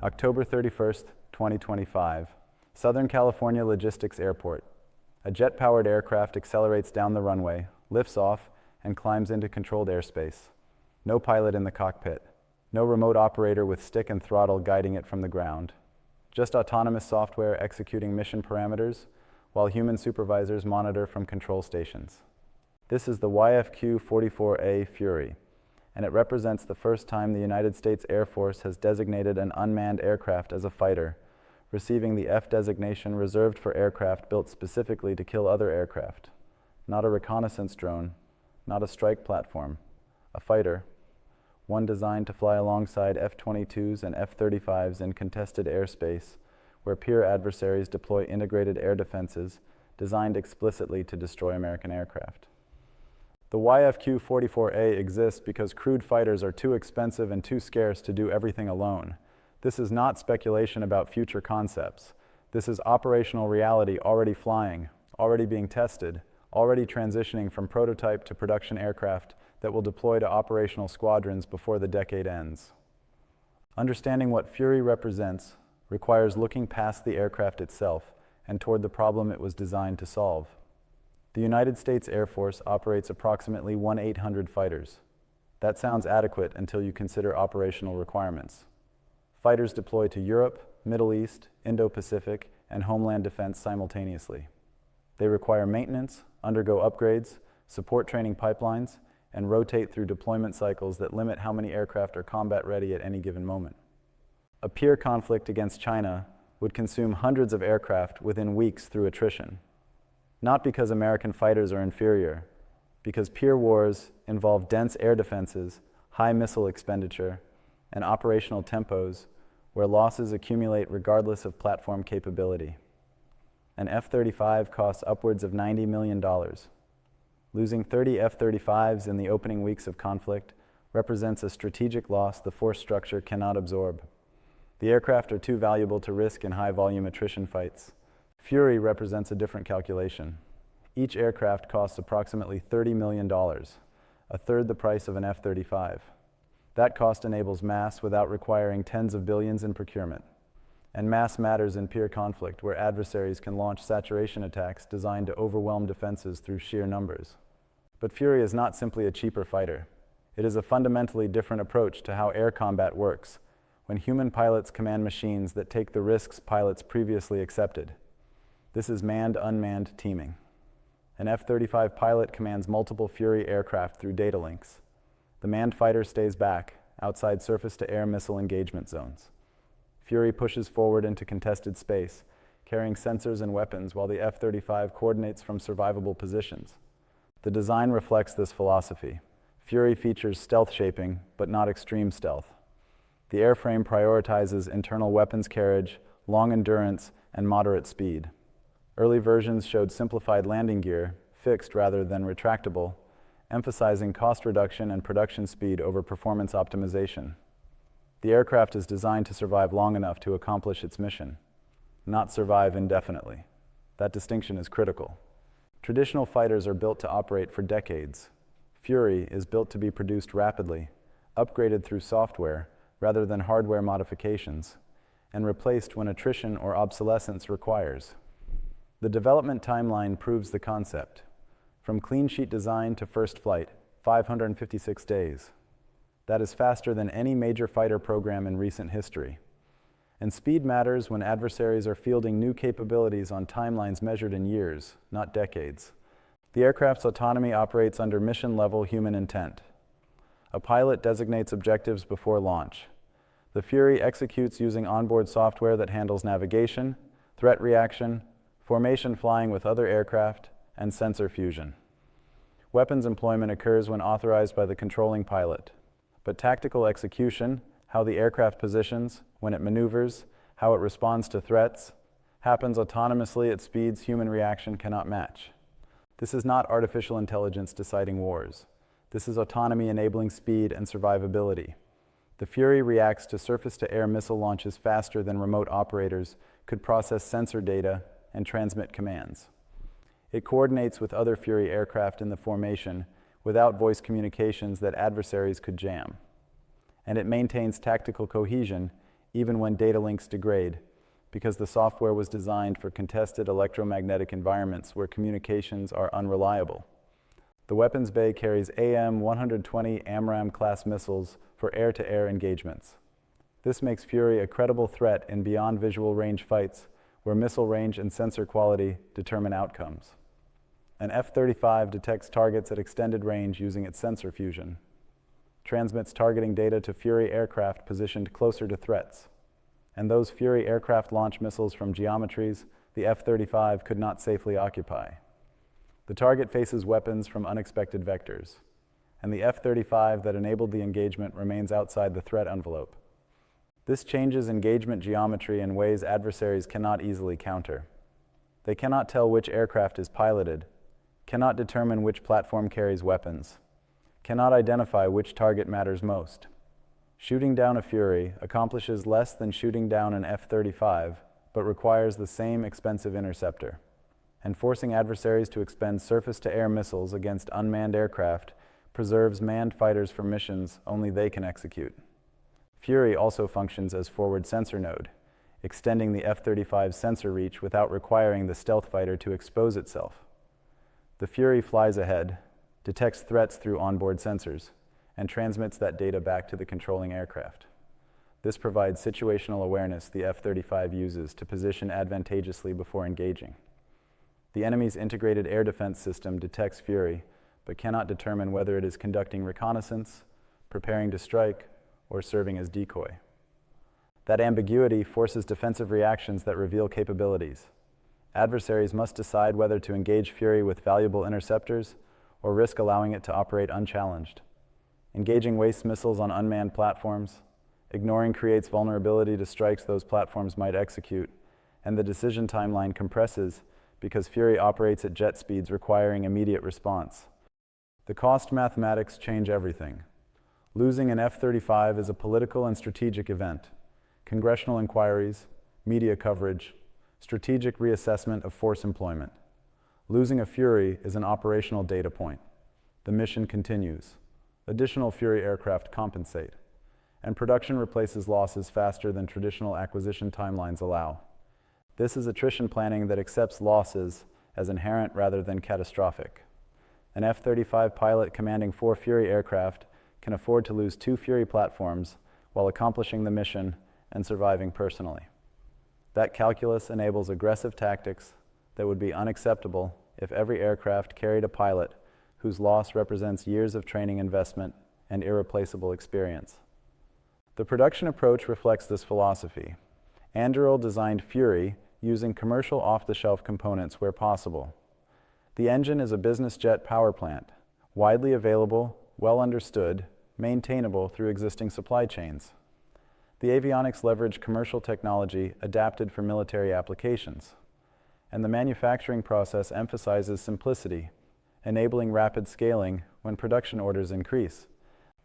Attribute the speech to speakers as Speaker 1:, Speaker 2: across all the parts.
Speaker 1: October 31st, 2025, Southern California Logistics Airport. A jet-powered aircraft accelerates down the runway, lifts off, and climbs into controlled airspace. No pilot in the cockpit. No remote operator with stick and throttle guiding it from the ground. Just autonomous software executing mission parameters, while human supervisors monitor from control stations. This is the YFQ-44A Fury, and it represents the first time the United States Air Force has designated an unmanned aircraft as a fighter, receiving the F designation reserved for aircraft built specifically to kill other aircraft. Not a reconnaissance drone, not a strike platform, a fighter, one designed to fly alongside F-22s and F-35s in contested airspace, where peer adversaries deploy integrated air defenses designed explicitly to destroy American aircraft. The YFQ-44A exists because crewed fighters are too expensive and too scarce to do everything alone. This is not speculation about future concepts. This is operational reality already flying, already being tested, already transitioning from prototype to production aircraft that will deploy to operational squadrons before the decade ends. Understanding what Fury represents requires looking past the aircraft itself and toward the problem it was designed to solve. The United States Air Force operates approximately 1,800 fighters. That sounds adequate until you consider operational requirements. Fighters deploy to Europe, Middle East, Indo-Pacific, and homeland defense simultaneously. They require maintenance, undergo upgrades, support training pipelines, and rotate through deployment cycles that limit how many aircraft are combat ready at any given moment. A peer conflict against China would consume hundreds of aircraft within weeks through attrition. Not because American fighters are inferior, because peer wars involve dense air defenses, high missile expenditure, and operational tempos where losses accumulate regardless of platform capability. An F-35 costs upwards of $90 million. Losing 30 F-35s in the opening weeks of conflict represents a strategic loss the force structure cannot absorb. The aircraft are too valuable to risk in high-volume attrition fights. Fury represents a different calculation. Each aircraft costs approximately $30 million, a third the price of an F-35. That cost enables mass without requiring tens of billions in procurement. And mass matters in peer conflict, where adversaries can launch saturation attacks designed to overwhelm defenses through sheer numbers. But Fury is not simply a cheaper fighter. It is a fundamentally different approach to how air combat works, when human pilots command machines that take the risks pilots previously accepted. This is manned-unmanned teaming. An F-35 pilot commands multiple Fury aircraft through data links. The manned fighter stays back, outside surface-to-air missile engagement zones. Fury pushes forward into contested space, carrying sensors and weapons while the F-35 coordinates from survivable positions. The design reflects this philosophy. Fury features stealth shaping, but not extreme stealth. The airframe prioritizes internal weapons carriage, long endurance, and moderate speed. Early versions showed simplified landing gear, fixed rather than retractable, emphasizing cost reduction and production speed over performance optimization. The aircraft is designed to survive long enough to accomplish its mission, not survive indefinitely. That distinction is critical. Traditional fighters are built to operate for decades. Fury is built to be produced rapidly, upgraded through software rather than hardware modifications, and replaced when attrition or obsolescence requires. The development timeline proves the concept. From clean sheet design to first flight, 556 days. That is faster than any major fighter program in recent history. And speed matters when adversaries are fielding new capabilities on timelines measured in years, not decades. The aircraft's autonomy operates under mission-level human intent. A pilot designates objectives before launch. The Fury executes using onboard software that handles navigation, threat reaction, formation flying with other aircraft, and sensor fusion. Weapons employment occurs when authorized by the controlling pilot. But tactical execution, how the aircraft positions, when it maneuvers, how it responds to threats, happens autonomously at speeds human reaction cannot match. This is not artificial intelligence deciding wars. This is autonomy enabling speed and survivability. The Fury reacts to surface-to-air missile launches faster than remote operators could process sensor data and transmit commands. It coordinates with other Fury aircraft in the formation without voice communications that adversaries could jam. And it maintains tactical cohesion even when data links degrade, because the software was designed for contested electromagnetic environments where communications are unreliable. The weapons bay carries AIM-120 AMRAAM-class missiles for air-to-air engagements. This makes Fury a credible threat in beyond visual range fights, where missile range and sensor quality determine outcomes. An F-35 detects targets at extended range using its sensor fusion, transmits targeting data to Fury aircraft positioned closer to threats, and those Fury aircraft launch missiles from geometries the F-35 could not safely occupy. The target faces weapons from unexpected vectors, and the F-35 that enabled the engagement remains outside the threat envelope. This changes engagement geometry in ways adversaries cannot easily counter. They cannot tell which aircraft is piloted, cannot determine which platform carries weapons, cannot identify which target matters most. Shooting down a Fury accomplishes less than shooting down an F-35, but requires the same expensive interceptor. And forcing adversaries to expend surface-to-air missiles against unmanned aircraft preserves manned fighters for missions only they can execute. Fury also functions as forward sensor node, extending the F-35's sensor reach without requiring the stealth fighter to expose itself. The Fury flies ahead, detects threats through onboard sensors, and transmits that data back to the controlling aircraft. This provides situational awareness the F-35 uses to position advantageously before engaging. The enemy's integrated air defense system detects Fury, but cannot determine whether it is conducting reconnaissance, preparing to strike, or serving as decoy. That ambiguity forces defensive reactions that reveal capabilities. Adversaries must decide whether to engage Fury with valuable interceptors or risk allowing it to operate unchallenged. Engaging waste missiles on unmanned platforms, ignoring creates vulnerability to strikes those platforms might execute, and the decision timeline compresses because Fury operates at jet speeds requiring immediate response. The cost mathematics change everything. Losing an F-35 is a political and strategic event. Congressional inquiries, media coverage, strategic reassessment of force employment. Losing a Fury is an operational data point. The mission continues. Additional Fury aircraft compensate, and production replaces losses faster than traditional acquisition timelines allow. This is attrition planning that accepts losses as inherent rather than catastrophic. An F-35 pilot commanding 4 Fury aircraft can afford to lose 2 Fury platforms while accomplishing the mission and surviving personally. That calculus enables aggressive tactics that would be unacceptable if every aircraft carried a pilot whose loss represents years of training investment and irreplaceable experience. The production approach reflects this philosophy. Anduril designed Fury using commercial off-the-shelf components where possible. The engine is a business jet power plant, widely available, well understood, maintainable through existing supply chains. The avionics leverage commercial technology adapted for military applications, and the manufacturing process emphasizes simplicity, enabling rapid scaling when production orders increase.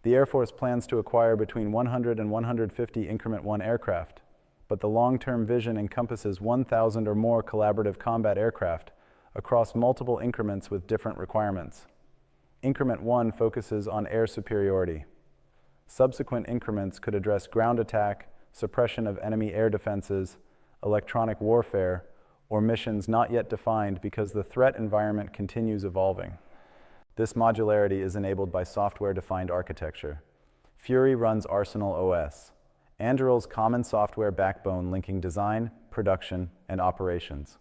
Speaker 1: The Air Force plans to acquire between 100 and 150 Increment 1 aircraft, but the long-term vision encompasses 1,000 or more collaborative combat aircraft across multiple increments with different requirements. Increment 1 focuses on air superiority. Subsequent increments could address ground attack, suppression of enemy air defenses, electronic warfare, or missions not yet defined because the threat environment continues evolving. This modularity is enabled by software-defined architecture. Fury runs Arsenal OS, Anduril's common software backbone linking design, production, and operations.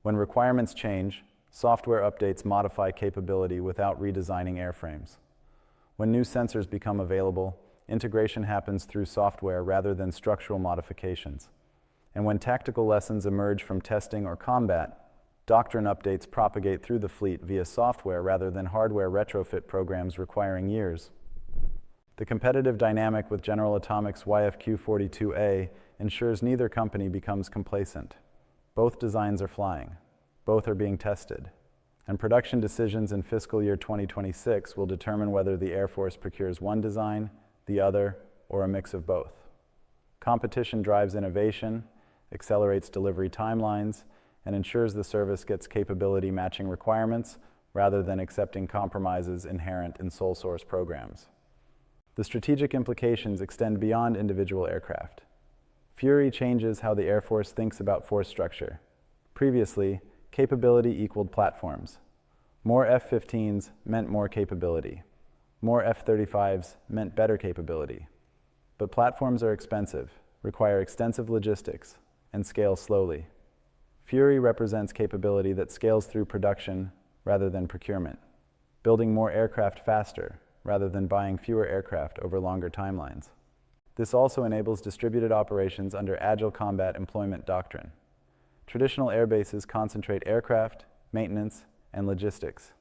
Speaker 1: When requirements change, software updates modify capability without redesigning airframes. When new sensors become available, integration happens through software rather than structural modifications. And when tactical lessons emerge from testing or combat, doctrine updates propagate through the fleet via software rather than hardware retrofit programs requiring years. The competitive dynamic with General Atomics' YFQ-44A ensures neither company becomes complacent. Both designs are flying. Both are being tested. And production decisions in fiscal year 2026 will determine whether the Air Force procures one design, the other, or a mix of both. Competition drives innovation, accelerates delivery timelines, and ensures the service gets capability matching requirements rather than accepting compromises inherent in sole source programs. The strategic implications extend beyond individual aircraft. Fury changes how the Air Force thinks about force structure. Previously, capability equaled platforms. More F-15s meant more capability. More F-35s meant better capability. But platforms are expensive, require extensive logistics, and scale slowly. Fury represents capability that scales through production rather than procurement, building more aircraft faster rather than buying fewer aircraft over longer timelines. This also enables distributed operations under Agile Combat Employment Doctrine. Traditional air bases concentrate aircraft, maintenance, and logistics.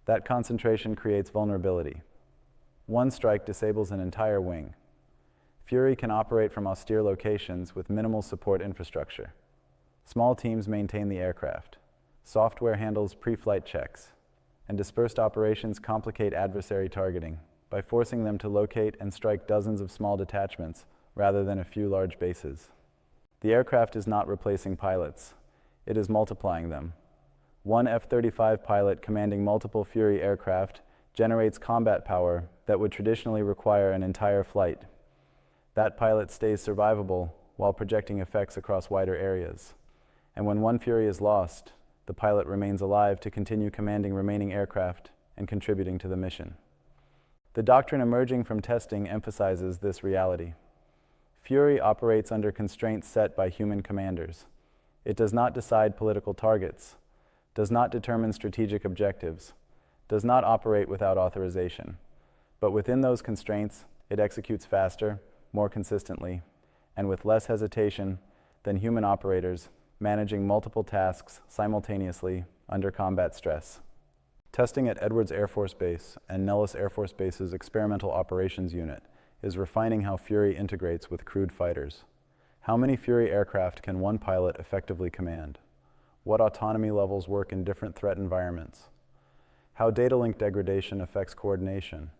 Speaker 1: That concentration creates vulnerability. One strike disables an entire wing. Fury can operate from austere locations with minimal support infrastructure. Small teams maintain the aircraft. Software handles pre-flight checks. And dispersed operations complicate adversary targeting by forcing them to locate and strike dozens of small detachments rather than a few large bases. The aircraft is not replacing pilots. It is multiplying them. One F-35 pilot commanding multiple Fury aircraft generates combat power that would traditionally require an entire flight. That pilot stays survivable while projecting effects across wider areas. And when one Fury is lost, the pilot remains alive to continue commanding remaining aircraft and contributing to the mission. The doctrine emerging from testing emphasizes this reality. Fury operates under constraints set by human commanders. It does not decide political targets, does not determine strategic objectives, does not operate without authorization. But within those constraints, it executes faster, more consistently, and with less hesitation than human operators, managing multiple tasks simultaneously under combat stress. Testing at Edwards Air Force Base and Nellis Air Force Base's Experimental Operations Unit is refining how Fury integrates with crewed fighters. How many Fury aircraft can one pilot effectively command? What autonomy levels work in different threat environments? How data link degradation affects coordination?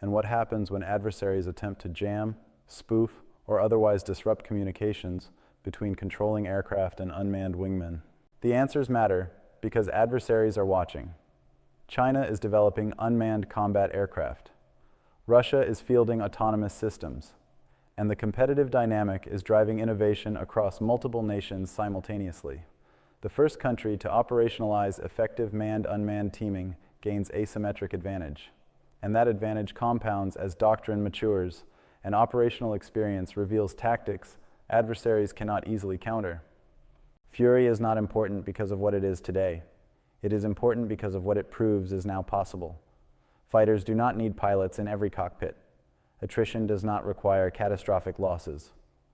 Speaker 1: And what happens when adversaries attempt to jam, spoof, or otherwise disrupt communications between controlling aircraft and unmanned wingmen? The answers matter because adversaries are watching. China is developing unmanned combat aircraft. Russia is fielding autonomous systems. And the competitive dynamic is driving innovation across multiple nations simultaneously. The first country to operationalize effective manned-unmanned teaming gains asymmetric advantage. And that advantage compounds as doctrine matures and operational experience reveals tactics adversaries cannot easily counter. Fury is not important because of what it is today. It is important because of what it proves is now possible. Fighters do not need pilots in every cockpit. Attrition does not require catastrophic losses.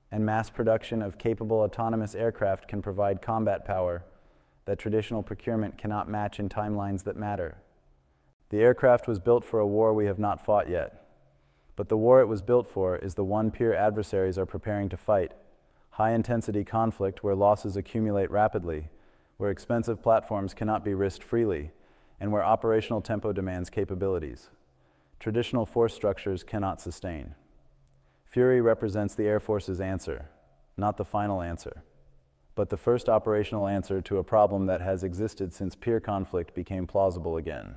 Speaker 1: And mass production of capable autonomous aircraft can provide combat power that traditional procurement cannot match in timelines that matter. The aircraft was built for a war we have not fought yet. But the war it was built for is the one peer adversaries are preparing to fight. High-intensity conflict where losses accumulate rapidly, where expensive platforms cannot be risked freely, and where operational tempo demands capabilities. Traditional force structures cannot sustain. Fury represents the Air Force's answer, not the final answer, but the first operational answer to a problem that has existed since peer conflict became plausible again.